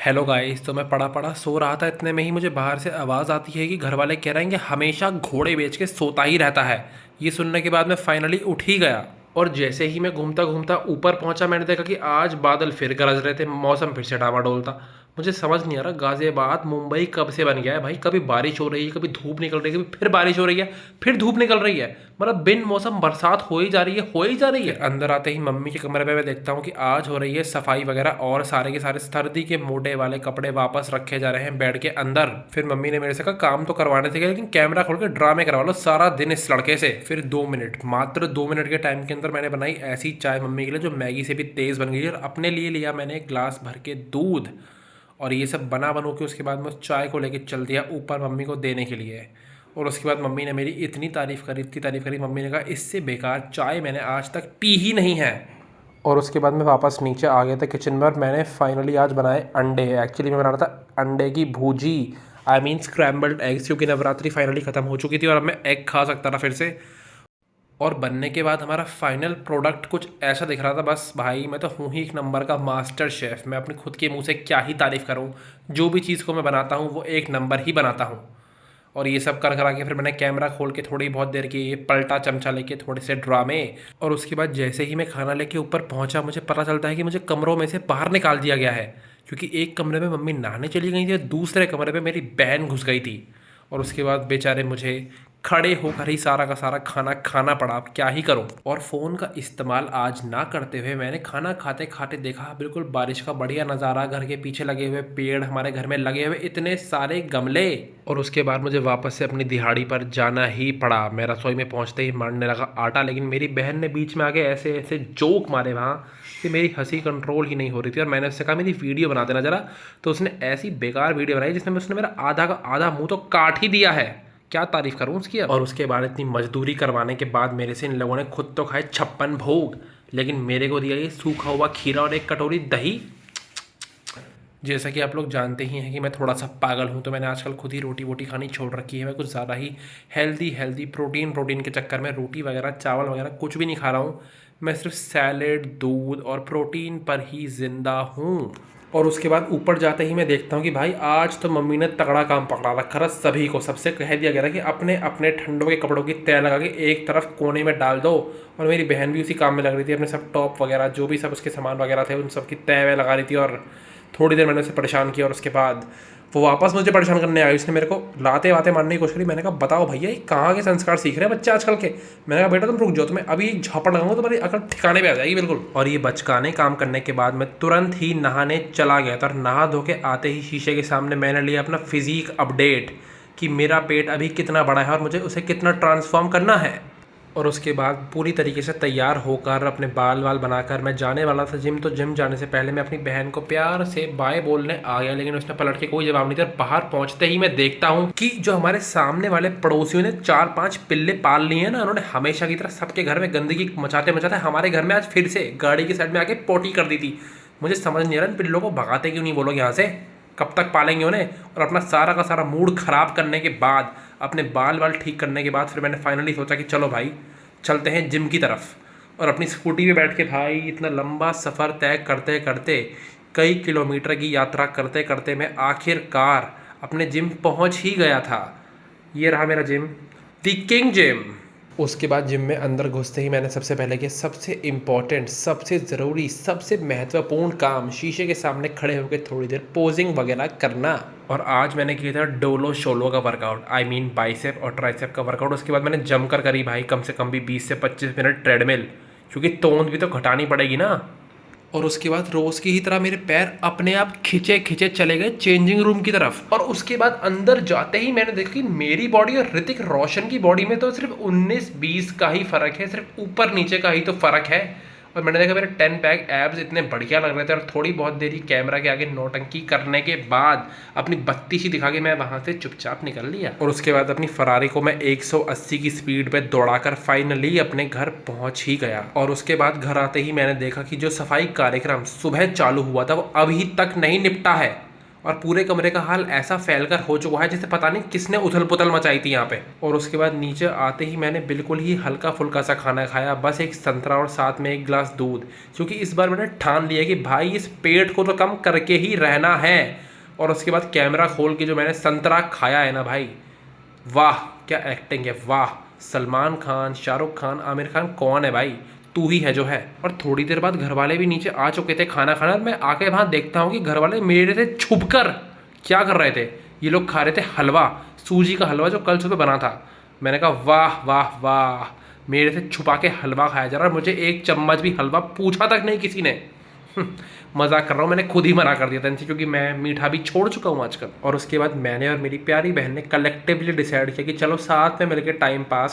Hello guys. तो मैं पड़ा पड़ा सो रहा था, इतने में ही मुझे बाहर से आवाज़ आती है कि घर वाले कह रहे हैं कि हमेशा घोड़े बेच के सोता ही रहता है। ये सुनने के बाद मैं फाइनली उठ ही गया। और जैसे ही मैं घूमता घूमता ऊपर पहुंचा, मैंने देखा कि आज बादल फिर गरज रहे थे, मौसम फिर से डामाडोल था। मुझे समझ नहीं आ रहा गाजियाबाद मुंबई कब से बन गया है भाई। कभी बारिश हो रही है, कभी धूप निकल रही है, कभी फिर बारिश हो रही है, फिर धूप निकल रही है। मतलब बिन मौसम बरसात हो ही जा रही है, हो ही जा रही है। अंदर आते ही मम्मी के कमरे में मैं देखता हूँ कि आज हो रही है सफाई वगैरह, और सारे के सारे सर्दी के मोटे वाले कपड़े वापस रखे जा रहे हैं बेड के अंदर। फिर मम्मी ने मेरे से कहा काम तो करवाने थे लेकिन कैमरा खोल के ड्रामे करवा लो सारा दिन इस लड़के से। फिर 2 मिनट, मात्र 2 मिनट के टाइम के अंदर मैंने बनाई ऐसी चाय मम्मी के लिए जो मैगी से भी तेज़ बन गई। और अपने लिए लिया मैंने एक गिलास भर के दूध। और ये सब बना बनू के उसके बाद मैं उस चाय को लेके चल दिया ऊपर मम्मी को देने के लिए। और उसके बाद मम्मी ने मेरी इतनी तारीफ़ करी, इतनी तारीफ़ करी। मम्मी ने कहा इससे बेकार चाय मैंने आज तक पी ही नहीं है। और उसके बाद मैं वापस नीचे आ गया था किचन में, और मैंने फाइनली आज बनाए अंडे। एक्चुअली मैं बना रहा था अंडे की भूजी, आई मीन स्क्रैम्बल्ड एग्स, क्योंकि नवरात्रि फाइनली ख़त्म हो चुकी थी और अब मैं एग खा सकता था फिर से। और बनने के बाद हमारा फाइनल प्रोडक्ट कुछ ऐसा दिख रहा था। बस भाई मैं तो हूँ ही एक नंबर का मास्टर शेफ़। मैं अपने खुद के मुंह से क्या ही तारीफ़ करूँ। जो भी चीज़ को मैं बनाता हूँ वो एक नंबर ही बनाता हूँ। और ये सब कर करा के फिर मैंने कैमरा खोल के थोड़ी बहुत देर की ये पलटा चमचा लेके थोड़े से ड्रामे। और उसके बाद जैसे ही मैं खाना लेके ऊपर पहुंचा, मुझे पता चलता है कि मुझे कमरों में से बाहर निकाल दिया गया है। क्योंकि एक कमरे में मम्मी नहाने चली गई थी और दूसरे कमरे में मेरी बहन घुस गई थी। और उसके बाद बेचारे मुझे खड़े होकर ही सारा का सारा खाना खाना पड़ा। अब क्या ही करूं। और फ़ोन का इस्तेमाल आज ना करते हुए मैंने खाना खाते खाते देखा बिल्कुल बारिश का बढ़िया नज़ारा, घर के पीछे लगे हुए पेड़, हमारे घर में लगे हुए इतने सारे गमले। और उसके बाद मुझे वापस से अपनी दिहाड़ी पर जाना ही पड़ा। मैं रसोई में पहुंचते ही मारने लगा आटा, लेकिन मेरी बहन ने बीच में आके ऐसे ऐसे जोक मारे वहाँ कि मेरी हंसी कंट्रोल ही नहीं हो रही थी। और मैंने उससे कहा मेरी वीडियो बना देना ज़रा। तो उसने ऐसी बेकार वीडियो बनाई जिसमें उसने मेरा आधा का आधा मुंह तो काट ही दिया है। क्या तारीफ करूं उसकी अब। और उसके बाद इतनी मजदूरी करवाने के बाद मेरे से इन लोगों ने खुद तो खाए 56 भोग, लेकिन मेरे को दिया ये सूखा हुआ खीरा और एक कटोरी दही। जैसा कि आप लोग जानते ही हैं कि मैं थोड़ा सा पागल हूं, तो मैंने आजकल खुद ही रोटी वोटी खानी छोड़ रखी है। मैं कुछ ज़्यादा ही हेल्दी हेल्दी प्रोटीन के चक्कर में रोटी वगैरह चावल वगैरह कुछ भी नहीं खा रहा हूँ। मैं सिर्फ सैलेड, दूध और प्रोटीन पर ही ज़िंदा हूँ। और उसके बाद ऊपर जाते ही मैं देखता हूँ कि भाई आज तो मम्मी ने तगड़ा काम पकड़ा रखा था। सभी को, सबसे कह दिया गया था कि अपने अपने ठंडों के कपड़ों की तय लगा के एक तरफ कोने में डाल दो। और मेरी बहन भी उसी काम में लग रही थी, अपने सब टॉप वगैरह जो भी सब उसके सामान वगैरह थे उन सब की तय वह लगा रही थी। और थोड़ी देर मैंने उसे परेशान किया और उसके बाद वो वापस मुझे परेशान करने आई। उसने मेरे को लाते वाते मारने की कोशिश करी। मैंने कहा बताओ भैया ये कहाँ के संस्कार सीख रहे हैं बच्चे आजकल के। मैंने कहा बेटा तुम रुक जाओ, तुम्हें अभी एक झापड़ लगाऊंगा तुम्हारी अकल ठिकाने पे आ जाएगी बिल्कुल। और ये बचकाने काम करने के बाद मैं तुरंत ही नहाने चला गया था। और नहा धो के आते ही शीशे के सामने मैंने लिया अपना फिजिक अपडेट कि मेरा पेट अभी कितना बड़ा है और मुझे उसे कितना ट्रांसफॉर्म करना है। और उसके बाद पूरी तरीके से तैयार होकर अपने बाल वाल बनाकर मैं जाने वाला था जिम। तो जिम जाने से पहले मैं अपनी बहन को प्यार से बाय बोलने आ गया, लेकिन उसने पलट के कोई जवाब नहीं दिया। बाहर पहुंचते ही मैं देखता हूं कि जो हमारे सामने वाले पड़ोसियों ने 4-5 पिल्ले पाल लिए हैं ना, उन्होंने हमेशा की तरह सबके घर में गंदगी मचाते मचाते हमारे घर में आज फिर से गाड़ी की साइड में आके पोटी कर दी थी। मुझे समझ नहीं आ रहा इन पिल्लों को भगाते क्यों नहीं, वो लोग यहाँ से कब तक पालेंगे उन्हें। और अपना सारा का सारा मूड ख़राब करने के बाद, अपने बाल वाल ठीक करने के बाद, फिर मैंने फाइनली सोचा कि चलो भाई चलते हैं जिम की तरफ। और अपनी स्कूटी पे बैठ के भाई इतना लंबा सफ़र तय करते करते, कई किलोमीटर की यात्रा करते करते मैं आखिरकार अपने जिम पहुंच ही गया था। ये रहा मेरा जिम, द किंग जिम। उसके बाद जिम में अंदर घुसते ही मैंने सबसे पहले किया सबसे इम्पॉर्टेंट, सबसे ज़रूरी, सबसे महत्वपूर्ण काम, शीशे के सामने खड़े होकर थोड़ी देर पोजिंग वगैरह करना। और आज मैंने किया था डोलो शोलो का वर्कआउट, आई मीन बाइसेप और ट्राइसेप का वर्कआउट। उसके बाद मैंने जमकर करी भाई कम से कम भी 20 से 25 मिनट ट्रेडमिल, क्योंकि तोंद भी तो घटानी पड़ेगी ना। और उसके बाद रोज़ की ही तरह मेरे पैर अपने आप खिंचे खिंचे चले गए चेंजिंग रूम की तरफ। और उसके बाद अंदर जाते ही मैंने देखा कि मेरी बॉडी और ऋतिक रोशन की बॉडी में तो सिर्फ 19-20 का ही फ़र्क है, सिर्फ ऊपर नीचे का ही तो फ़र्क है। और मैंने देखा मेरे 10 पैक एब्स इतने बढ़िया लग रहे थे। और थोड़ी बहुत देरी कैमरा के आगे नौटंकी करने के बाद अपनी बत्ती सी दिखा के मैं वहाँ से चुपचाप निकल लिया। और उसके बाद अपनी फरारी को मैं 180 की स्पीड पे दौड़ाकर फाइनली अपने घर पहुँच ही गया। और उसके बाद घर आते ही मैंने देखा कि जो सफाई कार्यक्रम सुबह चालू हुआ था वो अभी तक नहीं निपटा है। और पूरे कमरे का हाल ऐसा फैलकर हो चुका है जैसे पता नहीं किसने उथल पुथल मचाई थी यहाँ पे। और उसके बाद नीचे आते ही मैंने बिल्कुल ही हल्का फुल्का सा खाना खाया, बस एक संतरा और साथ में एक गिलास दूध, क्योंकि इस बार मैंने ठान लिया कि भाई इस पेट को तो कम करके ही रहना है। और उसके बाद कैमरा खोल के जो मैंने संतरा खाया है ना भाई, वाह क्या एक्टिंग है, वाह। सलमान खान, शाहरुख खान, आमिर खान, कौन है भाई, तू ही है जो है। और थोड़ी देर बाद घर वाले भी नीचे आ चुके थे खाना खाना, और मैं आके वहाँ देखता हूँ कि घर वाले मेरे से छुप कर क्या कर रहे थे। ये लोग खा रहे थे हलवा, सूजी का हलवा जो कल सुबह बना था। मैंने कहा वाह वाह वाह, मेरे से छुपा के हलवा खाया जा रहा है, मुझे एक चम्मच भी हलवा पूछा तक नहीं किसी ने। मजाक कर रहा हूँ, मैंने खुद ही मना कर दिया था इनसे, क्योंकि मैं मीठा भी छोड़ चुका हूँ आजकल। और उसके बाद मैंने और मेरी प्यारी बहन ने कलेक्टिवली डिसाइड किया कि चलो साथ में मिलकर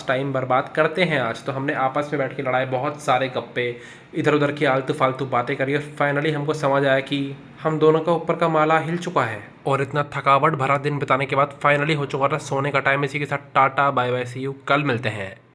टाइम बर्बाद करते हैं आज। तो हमने आपस में बैठ के लड़ाए, बहुत सारे गप्पे, इधर उधर की आलतू फालतू बातें करी, और फाइनली हमको समझ आया कि हम दोनों का ऊपर का माला हिल चुका है। और इतना थकावट भरा दिन बिताने के बाद फाइनली हो चुका था सोने का टाइम। इसी के साथ tata bye bye, see you, कल मिलते हैं।